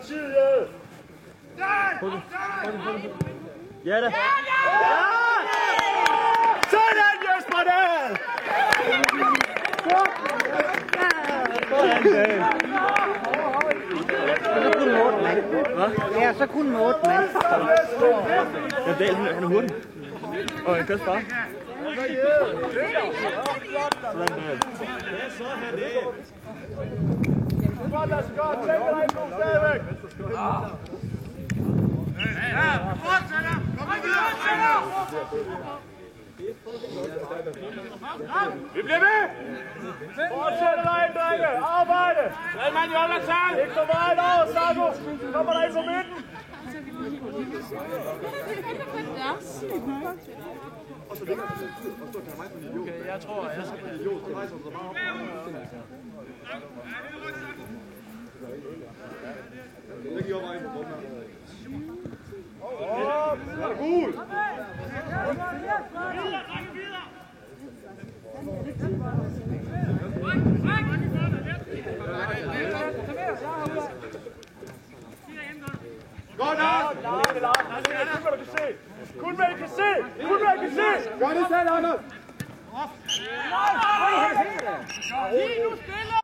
partiet! Ja da! Sådan, Jesper Dahl! Ja, så kun med 8 mand. Ja, Dahl, han er hurtig. Og han kan spare. Godt, lad os godt. Tænk dig en god stadigvæk. Ja, fortsætter! Kom videre! Vi bliver ved! Fortsæt dig, drenge! Arbejde! Redmand i undertal! Ikke for meget over, Sago! Kommer der ind på midten? Okay, jeg tror, jeg skal... Gul! Godt nok! Kun hvad I kan se! Kun hvad I kan se! Gør det selv, Anders! Nu spiller!